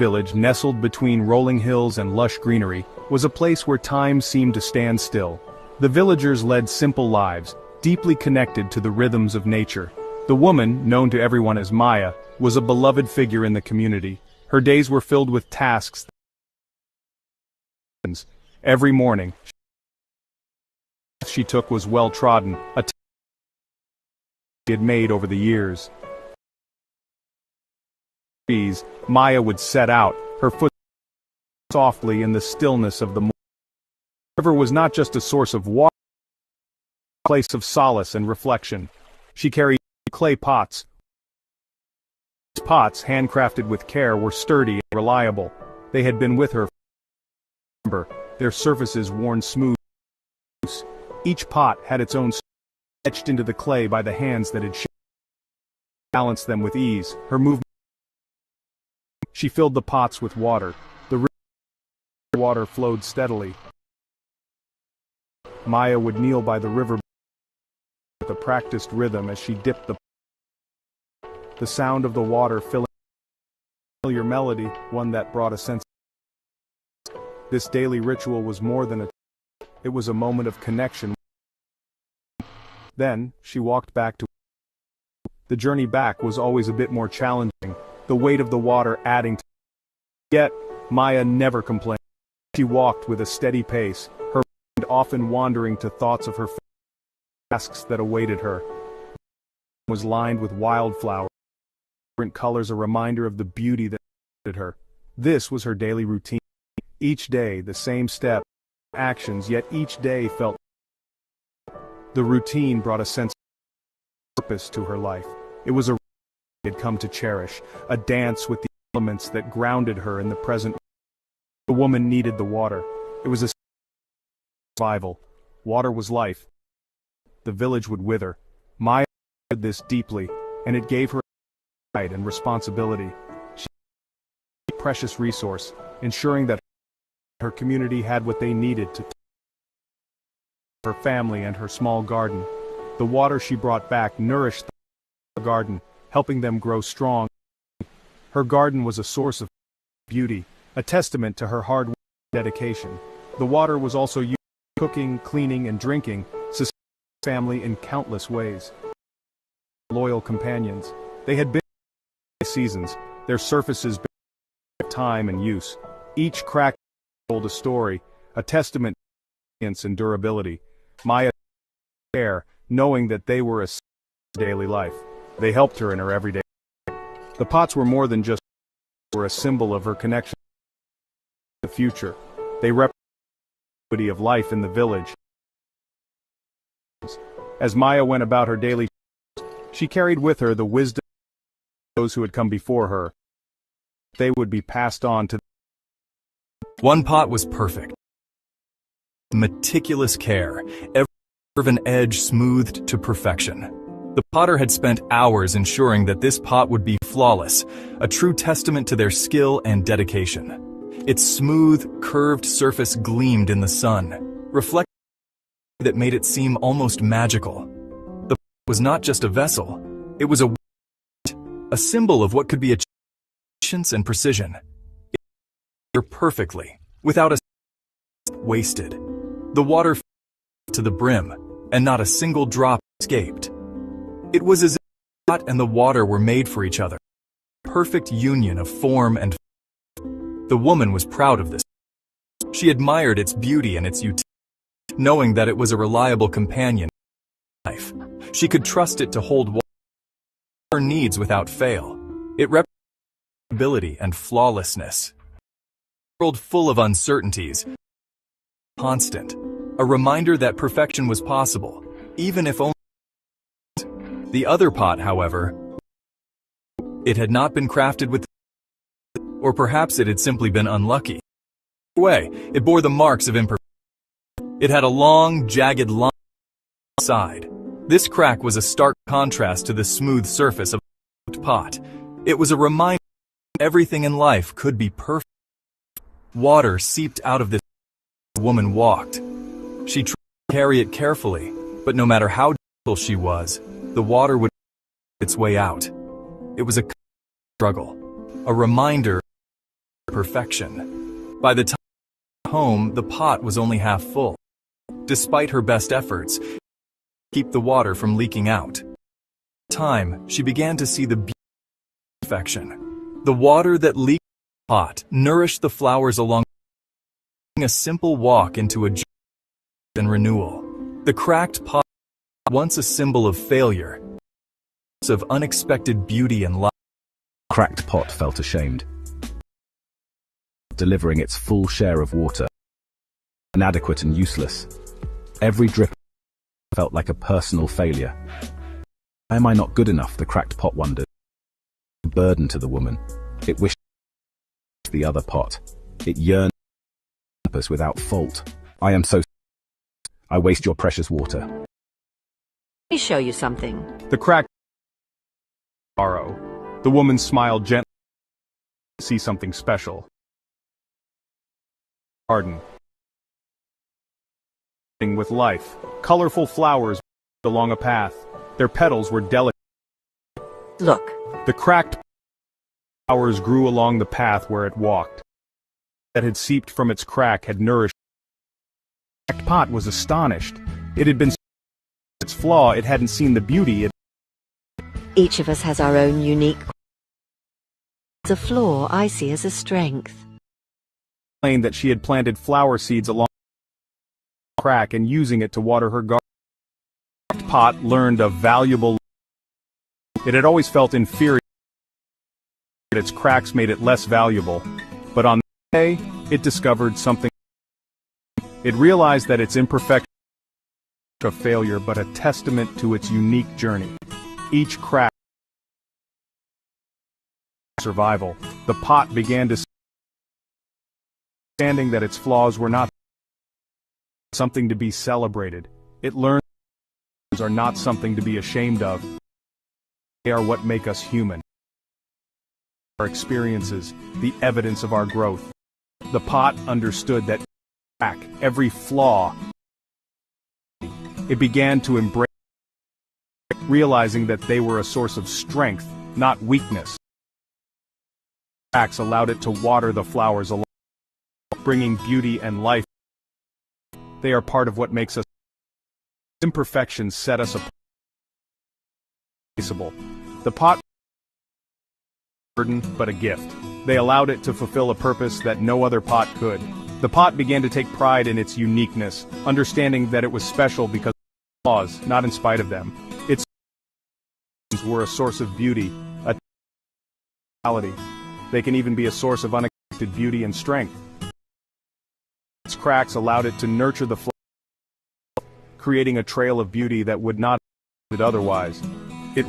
village, nestled between rolling hills and lush greenery, was a place where time seemed to stand still. The villagers led simple lives, deeply connected to the rhythms of nature. The woman, known to everyone as Maya, was a beloved figure in the community. Her days were filled with tasks. Every morning, she took was well-trodden, a task she had made over the years. Maya would set out, her foot softly in the stillness of the morning. The river was not just a source of water, but a place of solace and reflection. She carried clay pots. These pots, handcrafted with care, were sturdy and reliable. They had been with her forever, their surfaces worn smooth. Each pot had its own story, etched into the clay by the hands that had shaped and balanced them with ease. Her movement. She filled the pots with water. The water flowed steadily. Maya would kneel by the river with a practiced rhythm as she dipped the sound of the water filling a familiar melody, one that brought a sense of peace. This daily ritual was more than it was a moment of connection. Then, she walked back to the journey back was always a bit more challenging, the weight of the water adding to it. Yet, Maya never complained. She walked with a steady pace, her mind often wandering to thoughts of her tasks that awaited her. The was lined with wildflowers, different colors, a reminder of the beauty that awaited her. This was her daily routine. Each day, the same step, actions, yet each day felt. The routine brought a sense of purpose to her life. It was a she had come to cherish, a dance with the elements that grounded her in the present. The woman needed the water. It was a survival. Water was life. The village would wither. Maya understood this deeply, and it gave her pride and responsibility. She was a precious resource, ensuring that her community had what they needed to her family and her small garden. The water she brought back nourished the garden, helping them grow strong. Her garden was a source of beauty, a testament to her hard work and dedication. The water was also used for cooking, cleaning, and drinking, sustaining the family in countless ways. Loyal companions, they had been seasons, their surfaces bearing time and use. Each crack told a story, a testament to resilience and durability. Maya care, knowing that they were a daily life. They helped her in her everyday life. The pots were more than just were a symbol of her connection to the future. They represented the beauty of life in the village. As Maya went about her daily, she carried with her the wisdom of those who had come before her. They would be passed on to. One pot was perfect. Meticulous care, every curve and edge smoothed to perfection. The potter had spent hours ensuring that this pot would be flawless, a true testament to their skill and dedication. Its smooth, curved surface gleamed in the sun, reflecting that made it seem almost magical. The pot was not just a vessel, it was a symbol of what could be achieved with patience and precision. It worked perfectly, without a wasted. The water filled to the brim, and not a single drop escaped. It was as if the pot and the water were made for each other. A perfect union of form and function. The woman was proud of this. She admired its beauty and its utility, knowing that it was a reliable companion in life. She could trust it to hold water her needs without fail. It represented stability and flawlessness. A world full of uncertainties, constant, a reminder that perfection was possible, even if only. The other pot, however, it had not been crafted with, or perhaps it had simply been unlucky. Either way, it bore the marks of imperfection. It had a long, jagged line on the side. This crack was a stark contrast to the smooth surface of the pot. It was a reminder that everything in life could be perfect. Water seeped out of this as the woman walked. She tried to carry it carefully, but no matter how gentle she was, the water would find its way out. It was a struggle, a reminder perfection. By the time home, the pot was only half full. Despite her best efforts to keep the water from leaking out. Time, she began to see the beauty of perfection. The water that leaked in the pot nourished the flowers along a simple walk into a joy and renewal. The cracked pot, once a symbol of failure, of unexpected beauty and life. Cracked pot felt ashamed, delivering its full share of water, inadequate and useless. Every drip felt like a personal failure. Why am I not good enough? The cracked pot wondered. A burden to the woman. It wished the other pot. It yearned for purpose without fault. I am so. I waste your precious water. Let me show you something. The cracked sorrow. The woman smiled gently. See something special. Garden. With life. Colorful flowers along a path. Their petals were delicate. Look. The cracked flowers grew along the path where it walked. That had seeped from its crack had nourished. The cracked pot was astonished. It had been its flaw. It hadn't seen the beauty. Each of us has our own unique. It's a flaw I see as a strength. Explained that she had planted flower seeds along the crack and using it to water her garden. The pot learned a valuable lesson. It had always felt inferior. Its cracks made it less valuable. But on that day, it discovered something. It realized that its imperfection was not a failure but a testament to its unique journey. Each crack survival. The pot began to understanding that its flaws were not something to be celebrated. It learned that flaws are not something to be ashamed of. They are what make us human. Our experiences, the evidence of our growth. The pot understood that every flaw. It began to embrace, realizing that they were a source of strength, not weakness. Cracks allowed it to water the flowers along, bringing beauty and life. They are part of what makes us. Imperfections set us apart. The pot burden, but a gift. They allowed it to fulfill a purpose that no other pot could. The pot began to take pride in its uniqueness, understanding that it was special because of its flaws, not in spite of them. Its were a source of beauty, a reality. They can even be a source of unexpected beauty and strength. Its cracks allowed it to nurture the flowers, creating a trail of beauty that would not have existed otherwise. Its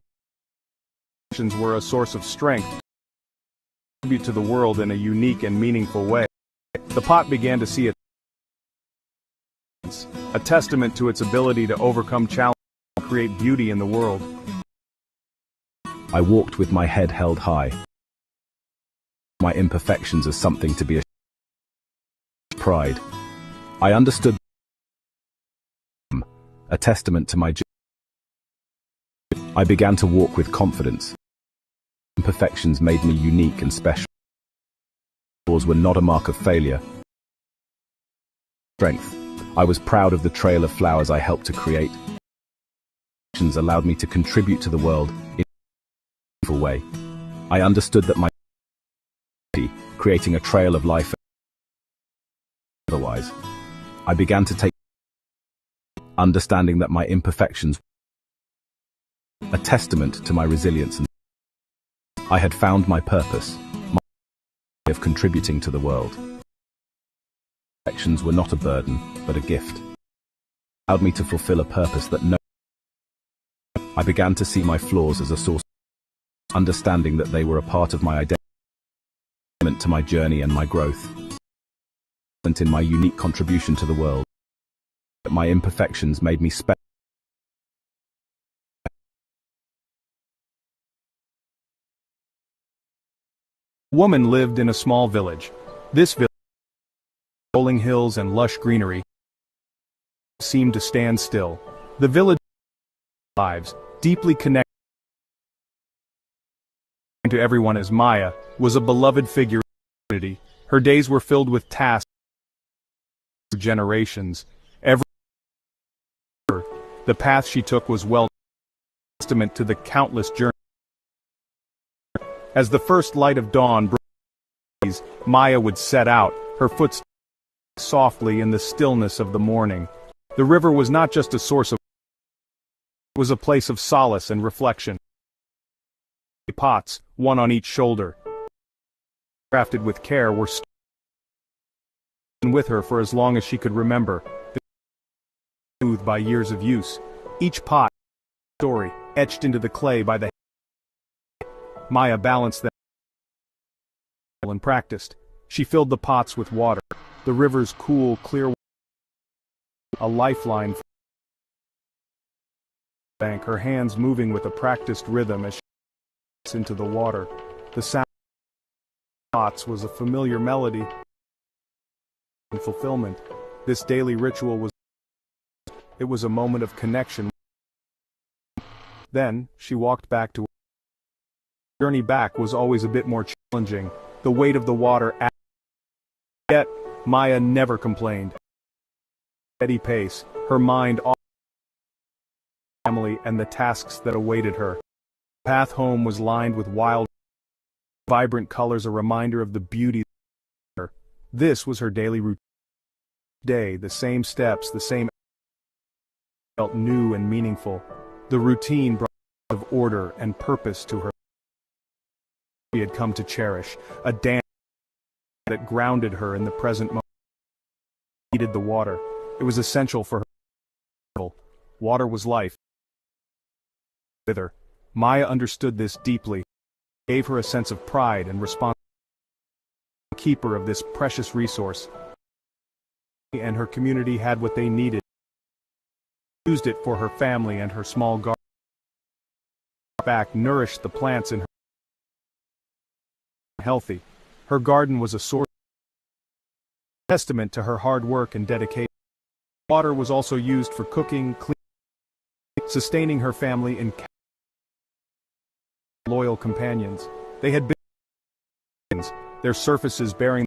were a source of strength, contribute to the world in a unique and meaningful way. The pot began to see it as a testament to its ability to overcome challenges and create beauty in the world. I walked with my head held high. My imperfections as something to be ashamed of. Pride. I understood a testament to my journey. I began to walk with confidence. Imperfections made me unique and special. Flaws were not a mark of failure. Strength. I was proud of the trail of flowers I helped to create. Imperfections allowed me to contribute to the world in a meaningful way. I understood that my creating a trail of life. Otherwise, I began to take understanding that my imperfections were a testament to my resilience and I had found my purpose, my way of contributing to the world. Imperfections were not a burden, but a gift. It allowed me to fulfill a purpose that I began to see my flaws as a source, understanding that they were a part of my identity, to my journey and my growth, and in my unique contribution to the world. That my imperfections made me special. A woman lived in a small village. This village, rolling hills and lush greenery, seemed to stand still. The village lives, deeply connected to everyone as Maya, was a beloved figure Her days were filled with tasks for generations. Every the path she took was well testament to the countless journeys. As the first light of dawn broke, Maya would set out, her footsteps softly in the stillness of the morning. The river was not just a source of it was a place of solace and reflection. Pots, one on each shoulder, crafted with care, were stored with her for as long as she could remember, smoothed by years of use. Each pot, story, etched into the clay by the Maya balanced them and practiced. She filled the pots with water, the river's cool, clear water, a lifeline for the bank, her hands moving with a practiced rhythm as she into the water. The sound of pots was a familiar melody and fulfillment. This daily ritual was a moment of connection. Then, she walked back to her. The journey back was always a bit more challenging. The weight of the water added. Yet, Maya never complained. Steady pace, her mind on the family and the tasks that awaited her. The path home was lined with wild, vibrant colors, a reminder of the beauty of her. This was her daily routine. The same steps, the same felt new and meaningful. The routine brought a sense of order and purpose to her. She had come to cherish, a dance that grounded her in the present moment. She needed the water. It was essential for her. Water was life. With her, Maya understood this deeply. It gave her a sense of pride and responsibility. Keeper of this precious resource, and her community had what they needed. She used it for her family and her small garden. Back nourished the plants in her. Healthy. Her garden was a source of testament to her hard work and dedication. Water was also used for cooking, cleaning, sustaining her family in loyal companions. They had been their surfaces bearing